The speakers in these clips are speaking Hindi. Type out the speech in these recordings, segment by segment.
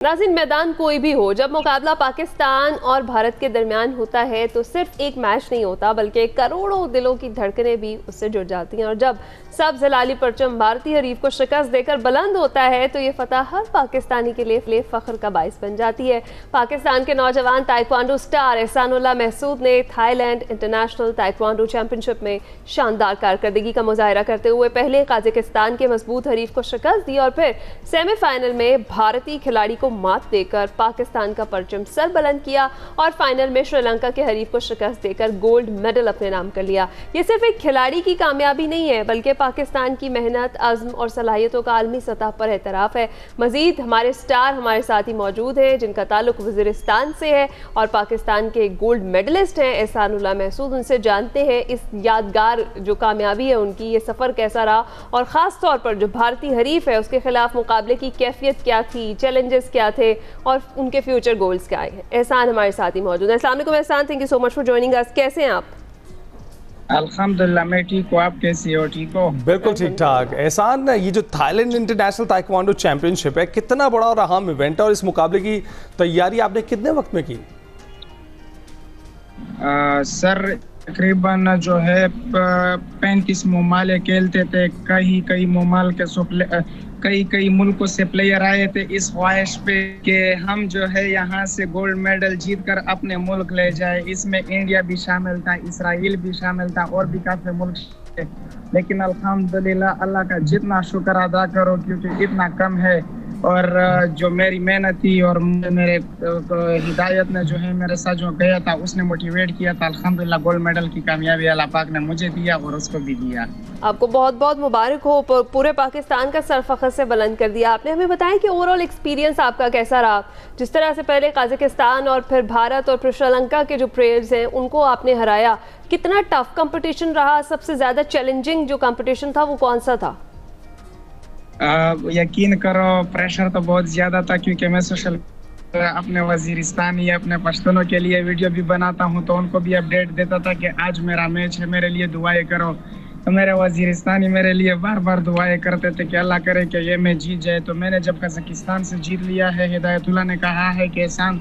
नाज़रीन, मैदान कोई भी हो, जब मुकाबला पाकिस्तान और भारत के दरमियान होता है तो सिर्फ एक मैच नहीं होता बल्कि करोड़ों दिलों की धड़कनें भी उससे जुड़ जाती हैं। और जब सब्ज़ हिलाली परचम भारतीय हरीफ को शिकस्त देकर बुलंद होता है तो ये फतह हर पाकिस्तानी के लिए फ़ख्र का बाइस बन जाती है। पाकिस्तान के नौजवान ताइक्वांडो स्टार एहसानुल्लाह महसूद ने थाईलैंड इंटरनेशनल ताइक्वांडो चैंपियनशिप में शानदार कारकर्दगी का मुजाहरा करते हुए पहले कजाकिस्तान के मजबूत हरीफ को शिकस्त दी और फिर सेमीफाइनल में भारतीय खिलाड़ी को मात देकर पाकिस्तान का परचम सर बुलंद किया और फाइनल में श्रीलंका के हरीफ को शिकस्त देकर गोल्ड मेडल अपने नाम कर लिया। ये सिर्फ एक खिलाड़ी की कामयाबी नहीं है बल्कि पाकिस्तान की मेहनत, अज़्म और सलाहियतों का आलमी सतह पर एतराफ़ है। मजीद हमारे स्टार हमारे साथ ही मौजूद हैं जिनका ताल्लुक वज़ीरिस्तान से है और पाकिस्तान के गोल्ड मेडलिस्ट हैं एहसानुल्लाह महसूद। उनसे जानते हैं इस यादगार जो कामयाबी है उनकी, ये सफ़र कैसा रहा और ख़ास तौर पर जो भारतीय हरीफ है उसके खिलाफ मुकाबले की कैफियत क्या थी, चैलेंजेस क्या थे और उनके फ्यूचर गोल्स क्या हैं। एहसान हमारे साथ ही मौजूद है। अस्सलाम वालेकुम एहसान, thank you so much for joining us. कैसे हैं आप? अल्हम्दुलिल्लाह मैं ठीक हूँ, आप कैसी हो? ठीक हो? बिल्कुल ठीक ठाक। एहसान, ये जो थाईलैंड इंटरनेशनल ताइक्वांडो चैंपियनशिप है, कितना बड़ा और अहम इवेंट है और इस मुकाबले की तैयारी आपने कितने वक्त में की? सर तकरीबन जो है 35 ममालिक खेलते थे, कई ममालिक कई मुल्कों से प्लेयर आए थे इस ख्वाहिश पे कि हम जो है यहाँ से गोल्ड मेडल जीत कर अपने मुल्क ले जाए। इसमें इंडिया भी शामिल था, इसराइल भी शामिल था और भी काफ़ी मुल्क थे। लेकिन अल्हम्दुलिल्लाह अल्लाह का जितना शुक्र अदा करो क्योंकि इतना कम है और जो मेरी मेहनत थी और मेरे हिदायत ने जो है मेरे साथ जो गया था उसने मोटिवेट किया था। अल्हम्दुलिल्लाह गोल्ड मेडल की कामयाबी अल्लाह पाक ने मुझे दिया और उसको भी दिया। आपको बहुत बहुत मुबारक हो, पूरे पाकिस्तान का सर फ़ख्र से बुलंद कर दिया आपने। हमें बताएं कि ओवरऑल एक्सपीरियंस आपका कैसा रहा, जिस तरह से पहले कजाकिस्तान और फिर भारत और फिर श्रीलंका के जो प्लेयर्स हैं उनको आपने हराया। कितना टफ कंपटीशन रहा? सबसे ज़्यादा चैलेंजिंग जो कंपटीशन था वो कौन सा था? यकीन करो प्रेशर तो बहुत ज़्यादा था क्योंकि मैं सोशल अपने वज़ीरिस्तान या अपने पश्तूनों के लिए वीडियो भी बनाता हूं तो उनको भी अपडेट देता था कि आज मेरा मैच है, मेरे लिए दुआएं करो। तो मेरे वज़ीरिस्तानी मेरे लिए बार बार दुआएं करते थे कि अल्लाह करे कि ये मैच जीत जाए। तो मैंने जब कजाकिस्तान से जीत लिया है, हिदायतुल्लाह ने कहा है कि एहसान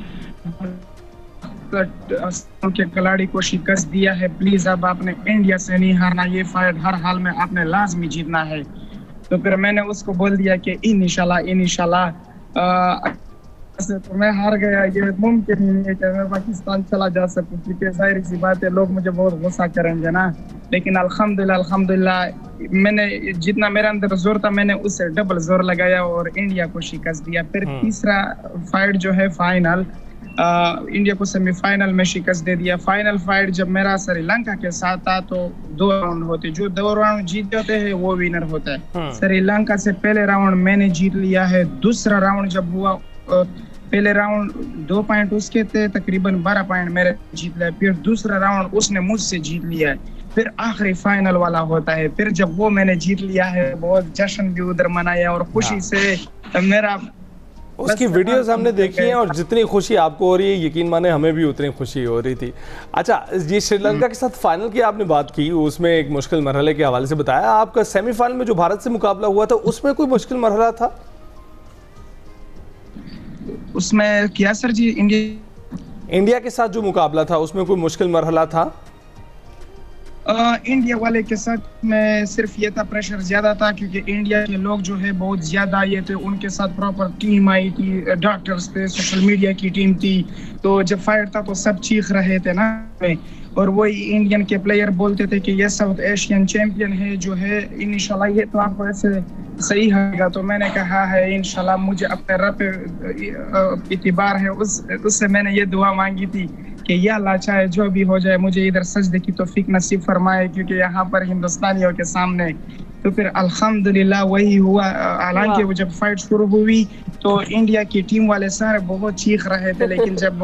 के खिलाड़ी को शिकस्त दिया है, प्लीज़ अब आपने इंडिया से नहीं हारना, ये फाइट हर हाल में आपने लाजमी जीतना है। तो फिर मैंने उसको बोल दिया कि इंशाल्लाह तो मैं हार गया, ये मुमकिन ही नहीं है कि मैं पाकिस्तान चला जा सकूं क्योंकि जाहिर सी बात है लोग मुझे बहुत गुस्सा करेंगे ना। लेकिन अल्हम्दुलिल्लाह मैंने जितना मेरे अंदर जोर था मैंने उससे डबल जोर लगाया और इंडिया को शिकस्त दिया। फिर तीसरा फाइट जो है फाइनल, इंडिया को सेमीफाइनल में शिकस्त दे दिया। फाइनल फाइट जब मेरा श्रीलंका के साथ था तो 2 राउंड होते, जो 2 राउंड जीत जाते हैं वो विनर होता है। श्रीलंका से पहले राउंड मैंने जीत लिया है। दूसरा राउंड जब हुआ, पहले राउंड 2 पॉइंट उसके थे, तकरीबन 12 पॉइंट मेरे जीत लिया। फिर दूसरा राउंड उसने मुझसे जीत लिया है। फिर आखिरी फाइनल वाला होता है, फिर जब वो मैंने जीत लिया है बहुत जश्न भी उधर मनाया और खुशी से मेरा उसकी वीडियोस हमने देखी हैं और जितनी खुशी आपको हो रही है यकीन माने हमें भी उतनी खुशी हो रही थी। अच्छा, ये श्रीलंका के साथ फाइनल की आपने बात की, उसमें एक मुश्किल मरहले के हवाले से बताया। आपका सेमीफाइनल में जो भारत से मुकाबला हुआ था उसमें कोई मुश्किल मरहला था? उसमें क्या सर जी? इंडिया के साथ जो मुकाबला था उसमें कोई मुश्किल मरहला था? इंडिया वाले के साथ में सिर्फ ये था प्रेशर ज्यादा था क्योंकि इंडिया के लोग जो है बहुत ज्यादा ये थे, उनके साथ प्रॉपर टीम आई थी, डॉक्टर्स थे, सोशल मीडिया की टीम थी। तो जब फाइट था तो सब चीख रहे थे ना, और वही इंडियन के प्लेयर बोलते थे कि ये साउथ एशियन चैंपियन है जो है, इंशाल्लाह ये तो आपको ऐसे सही होगा। तो मैंने कहा है इंशाल्लाह, मुझे अपने रब पे इतिबार है, उससे मैंने ये दुआ मांगी थी कि या अल्लाह चाहे जो भी हो जाए मुझे इधर सजदे की तौफीक नसीब फरमाए क्योंकि यहाँ पर हिंदुस्तानियों के सामने। तो फिर अल्हम्दुलिल्लाह वही हुआ। हालांकि वो जब फाइट शुरू हुई तो इंडिया की टीम वाले सारे बहुत चीख रहे थे, लेकिन जब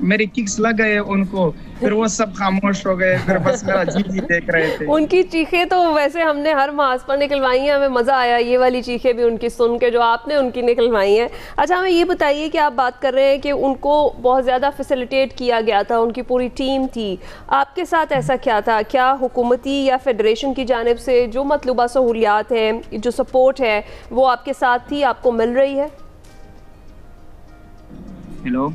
मेरे किक्स लग गए उनको फिर वो सब खामोश हो गए, फिर बस मेरा जीत ही देख रहे थे। उनकी चीखें तो वैसे हमने हर मास पर निकलवाई हैं, हमें मज़ा आया ये वाली चीखें भी उनकी सुन के जो आपने उनकी निकलवाई हैं। अच्छा, हमें ये बताइए कि आप बात कर रहे हैं कि उनको बहुत ज़्यादा फैसिलिटेट किया गया था, उनकी पूरी टीम थी, आपके साथ ऐसा क्या था? क्या हुकूमती या फेडरेशन की जानिब से जो मतलूबा सहूलियात हैं, जो सपोर्ट है वो आपके साथ थी, आपको मिल रही है? हेलो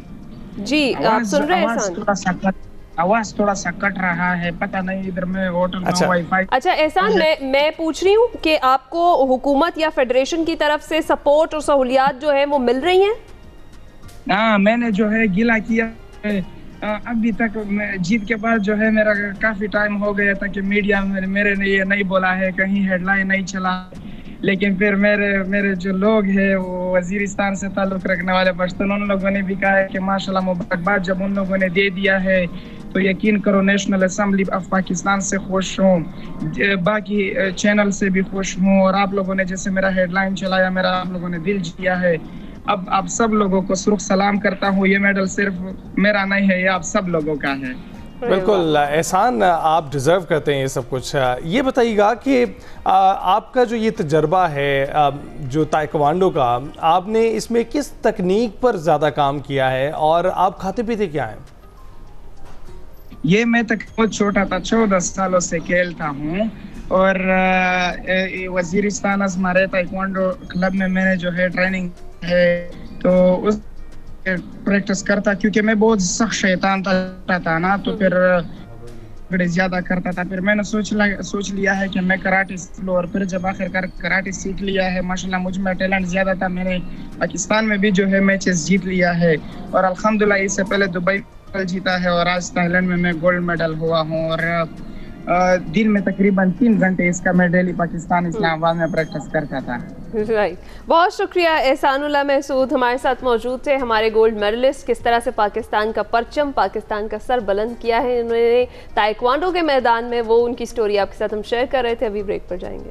जी, आप सुन रहे हैं एहसान? आवाज थोड़ा सा कट रहा है, पता नहीं इधर में होटल में वाईफाई। अच्छा एहसान, मैं पूछ रही हूँ कि आपको हुकूमत या फेडरेशन की तरफ से सपोर्ट और सहूलियात जो है वो मिल रही हैं? हाँ, मैंने जो है गिला किया है। अभी तक जीत के बाद जो है मेरा काफी टाइम हो गया था कि मीडिया में मेरे ने ये नहीं बोला है, कहीं हेडलाइन नहीं चला, लेकिन फिर मेरे जो लोग हैं वो वजीरिस्तान से ताल्लुक रखने वाले पश्तून, उन लोगों ने भी कहा है कि माशाल्लाह मुबारकबाद, जब उन लोगों ने दे दिया है तो यकीन करो नेशनल असेंबली ऑफ पाकिस्तान से खुश हूँ, बाकी चैनल से भी खुश हूँ, और आप लोगों ने जैसे मेरा हेडलाइन चलाया, मेरा आप लोगों ने दिल जीता है। अब आप सब लोगों को सुर्ख सलाम करता हूँ, ये मेडल सिर्फ मेरा नहीं है, ये आप सब लोगों का है। बिल्कुल एहसान, आप डिज़र्व करते हैं ये सब कुछ। ये बताइएगा कि आपका जो ये तजर्बा है जो ताइक्वांडो का, आपने इसमें किस तकनीक पर ज़्यादा काम किया है और आप खाते पीते क्या हैं? ये मैं तक बहुत छोटा था, 14 सालों से खेलता हूँ, और वजीरिस्तान अजमारे ताइक्वांडो क्लब में मैंने जो है ट्रेनिंग है, तो उस प्रैक्टिस करता, क्योंकि मैं बहुत सख्त शैतान था ना, तो फिर बड़े ज्यादा करता था। फिर मैंने सोच लिया है कि मैं कराटे सीख लूं, और फिर जब आखिरकार कराटे सीख लिया है, माशाल्लाह मुझ में टैलेंट ज्यादा था, मैंने पाकिस्तान में भी जो है मैचेस जीत लिया है, और अल्हम्दुलिल्लाह इससे पहले दुबई जीता है, और आज थाईलैंड में मैं गोल्ड मेडल हुआ हूँ, और दिन में तकरीबन 3 घंटे इसका मैं डेली पाकिस्तान इस्लामाबाद में प्रैक्टिस करता था। राइट, बहुत शुक्रिया एहसानुल्लाह महसूद हमारे साथ मौजूद थे, हमारे गोल्ड मेडलिस्ट। किस तरह से पाकिस्तान का परचम, पाकिस्तान का सर बुलंद किया है इन्होंने ताइक्वांडो के मैदान में, वो उनकी स्टोरी आपके साथ हम शेयर कर रहे थे। अभी ब्रेक पर जाएंगे।